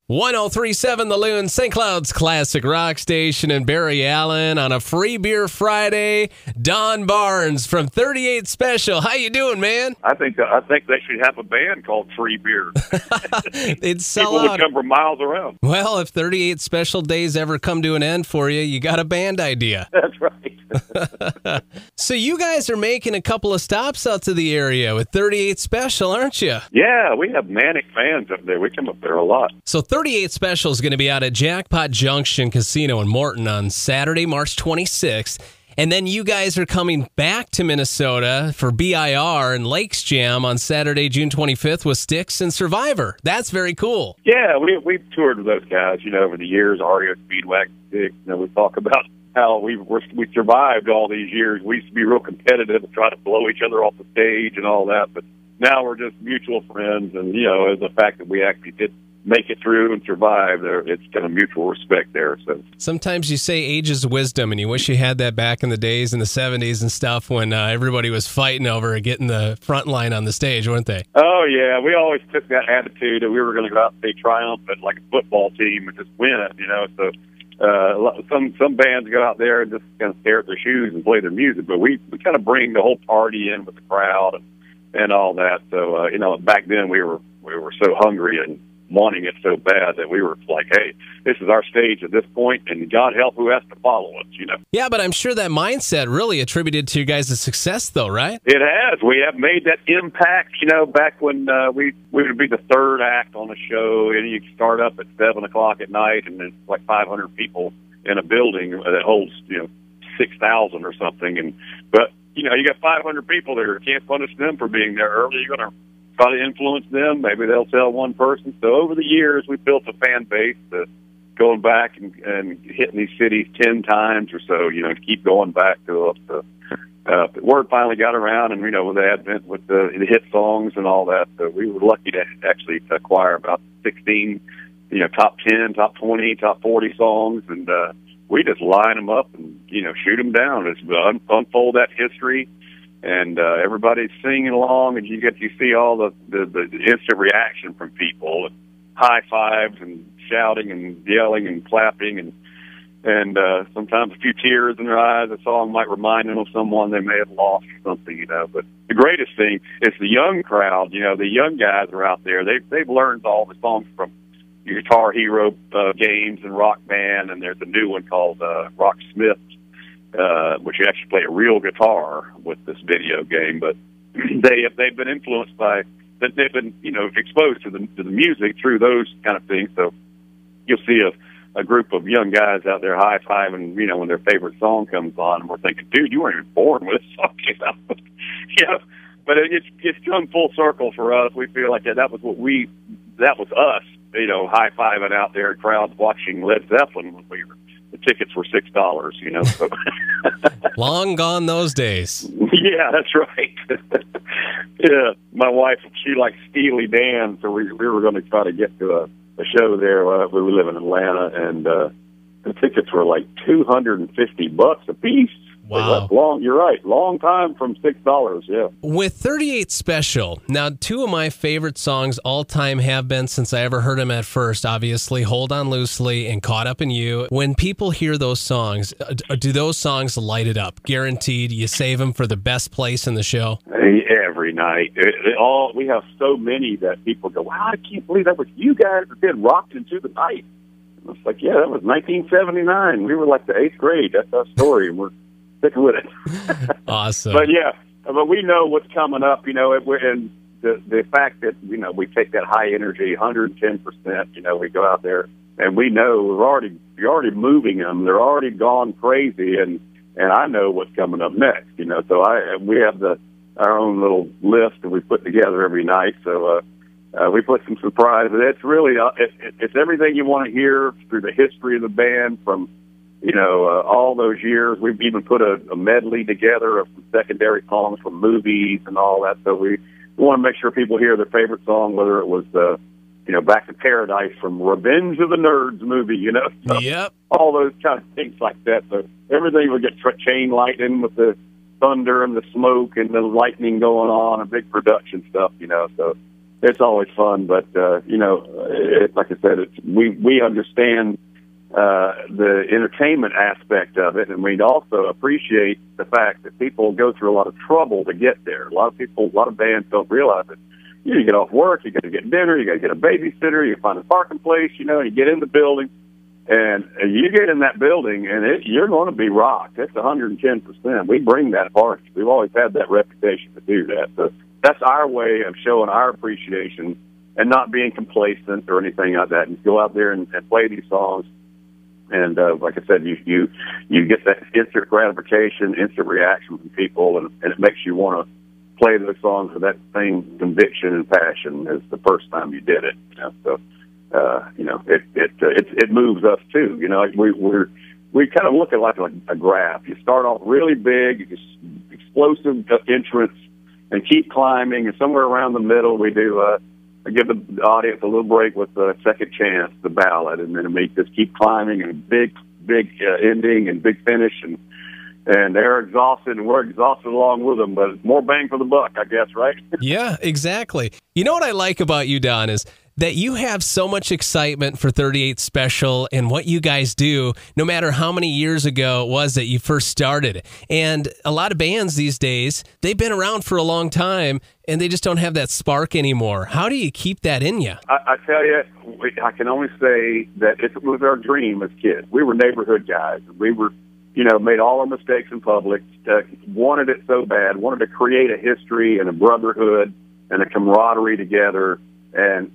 1037 The Loon, St. Cloud's classic rock station in Barry Allen on a free beer Friday. Don Barnes from 38 Special. How you doing, man? I think they should have a band called Free Beer. They'd sell People out. would come from miles around. Well, if 38 Special days ever come to an end for you, you got a band idea. That's right. So you guys are making a couple of stops out to the area with 38 Special, aren't you? Yeah, we have manic fans up there. We come up there a lot. So 38 Special is going to be out at Jackpot Junction Casino in Morton on Saturday, March 26th. And then you guys are coming back to Minnesota for BIR and Lakes Jam on Saturday, June 25th with Styx and Survivor. That's very cool. Yeah, we've toured with those guys, over the years, REO Speedwagon, Styx. We talk about how we survived all these years. We used to be real competitive and try to blow each other off the stage and all that. But now we're just mutual friends. And, the fact that we actually did make it through and survive, it's kind of mutual respect there. So sometimes you say age is wisdom, and you wish you had that back in the days in the 70s and stuff when everybody was fighting over getting the front line on the stage, weren't they? Oh, yeah. We always took that attitude that we were going to go out and stay triumphant like a football team and just win it, So some bands go out there and just kind of stare at their shoes and play their music, but we kind of bring the whole party in with the crowd and all that. So, back then we were so hungry and wanting it so bad that we were like, hey, this is our stage at this point, and God help who has to follow us, Yeah, but I'm sure that mindset really attributed to you guys' success, though, right? It has. We have made that impact, back when we would be the third act on a show, and you start up at 7 o'clock at night, and there's like 500 people in a building that holds, 6,000 or something. But you got 500 people there. You can't punish them for being there early. You're going to try to influence them. Maybe they'll tell one person. So over the years, we built a fan base going back and hitting these cities 10 times or so, to keep going back to the word finally got around, and, with the advent with the hit songs and all that. So we were lucky to actually acquire about 16, top 10, top 20, top 40 songs. And we just line them up and, shoot them down. It's unfold that history. And everybody's singing along, and you see all the instant reaction from people, high fives and shouting and yelling and clapping, and sometimes a few tears in their eyes. A song might remind them of someone they may have lost or something, But the greatest thing is the young crowd. The young guys are out there. They've learned all the songs from Guitar Hero games and Rock Band, and there's a new one called Rock Smith, which you actually play a real guitar with this video game. But they've been influenced by that. They've been exposed to the music through those kind of things. So you'll see a group of young guys out there high fiving when their favorite song comes on, and we're thinking, dude, you weren't even born when this song came out. But it's come full circle for us. We feel like that was us, high fiving out there, crowds watching Led Zeppelin when the tickets were $6, So. Long gone those days. Yeah, that's right. Yeah, my wife, she likes Steely Dan, so we were going to try to get to a show there. We live in Atlanta, and the tickets were like $250 a piece. Wow. Long, you're right. Long time from $6, yeah. With 38 Special, now two of my favorite songs all time have been, since I ever heard them at first, obviously, Hold On Loosely and Caught Up in You. When people hear those songs, do those songs light it up? Guaranteed, you save them for the best place in the show? Every night. We have so many that people go, wow, I can't believe that was you guys that did Rocked Into the Night. And it's like, yeah, that was 1979. We were like the 8th grade. That's our story, and we're sticking with it. Awesome. But we know what's coming up, and the fact that, we take that high energy, 110%, we go out there and we know you're already moving them. They're already gone crazy, and I know what's coming up next, So we have our own little list that we put together every night. So we put some surprises. It's really, it's everything you want to hear through the history of the band from, all those years. We've even put a medley together of some secondary songs from movies and all that. So we want to make sure people hear their favorite song, whether it was, Back to Paradise from Revenge of the Nerds movie, So yep. All those kind of things like that. So everything would get chain lightning with the thunder and the smoke and the lightning going on and big production stuff, So it's always fun. But like I said, we understand the entertainment aspect of it, and we also appreciate the fact that people go through a lot of trouble to get there. A lot of bands don't realize it. You get off work, you got to get dinner, you got to get a babysitter, you find a parking place, you get in the building, and you get in that building, and you're going to be rocked. It's 110%. We bring that party. We've always had that reputation to do that. So that's our way of showing our appreciation and not being complacent or anything like that. And go out there and play these songs. And like I said, you get that instant gratification, instant reaction from people, and it makes you want to play those songs with that same conviction and passion as the first time you did it. So it moves us too. We kind of look at like a graph. You start off really big, explosive entrance, and keep climbing. And somewhere around the middle, we do give the audience a little break with the second chance, the ballad, and then we just keep climbing and big ending and big finish, and they're exhausted and we're exhausted along with them, but it's more bang for the buck, I guess, right? Yeah, exactly. You know what I like about you, Don, is that you have so much excitement for 38 Special and what you guys do, no matter how many years ago it was that you first started. And a lot of bands these days, they've been around for a long time, and they just don't have that spark anymore. How do you keep that in you? I tell you, I can only say that it was our dream as kids. We were neighborhood guys. We were, made all our mistakes in public, wanted it so bad, wanted to create a history and a brotherhood and a camaraderie together. And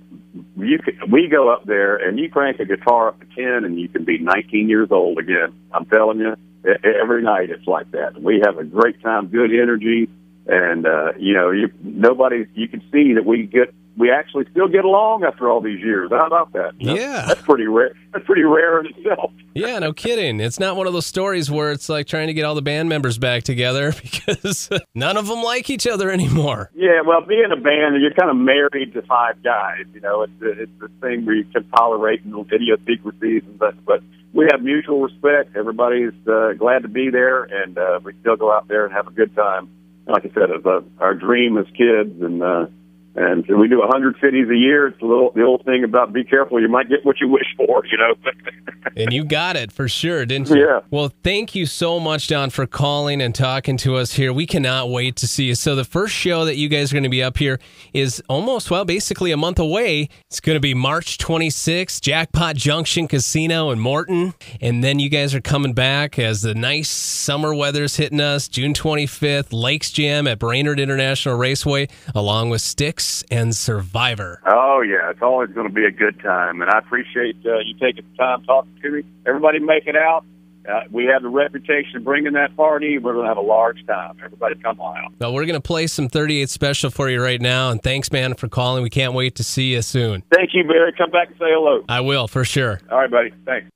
we go up there and you crank a guitar up to 10 and you can be 19 years old again. I'm telling you, every night it's like that. We have a great time, good energy, and you can see that we actually still get along after all these years. How about that? Yeah. That's pretty rare. That's pretty rare in itself. Yeah, no kidding. It's not one of those stories where it's like trying to get all the band members back together because none of them like each other anymore. Yeah, well, being a band, you're kind of married to five guys. It's the thing where you can tolerate little idiosyncrasies, but we have mutual respect. Everybody's glad to be there, and we still go out there and have a good time. Like I said, it's our dream as kids, and we do 100 cities a year. It's the old thing about be careful, you might get what you wish for, And you got it for sure, didn't you? Yeah. Well, thank you so much, Don, for calling and talking to us here. We cannot wait to see you. So the first show that you guys are going to be up here is basically a month away. It's going to be March 26th, Jackpot Junction Casino in Morton. And then you guys are coming back as the nice summer weather's hitting us. June 25th, Lakes Jam at Brainerd International Raceway, along with Styx and Survivor. Oh, yeah. It's always going to be a good time, and I appreciate you taking the time talking to me. Everybody make it out. We have the reputation of bringing that party. We're going to have a large time. Everybody come on out. Well, we're going to play some 38 Special for you right now, and thanks, man, for calling. We can't wait to see you soon. Thank you, Barry. Come back and say hello. I will, for sure. All right, buddy. Thanks.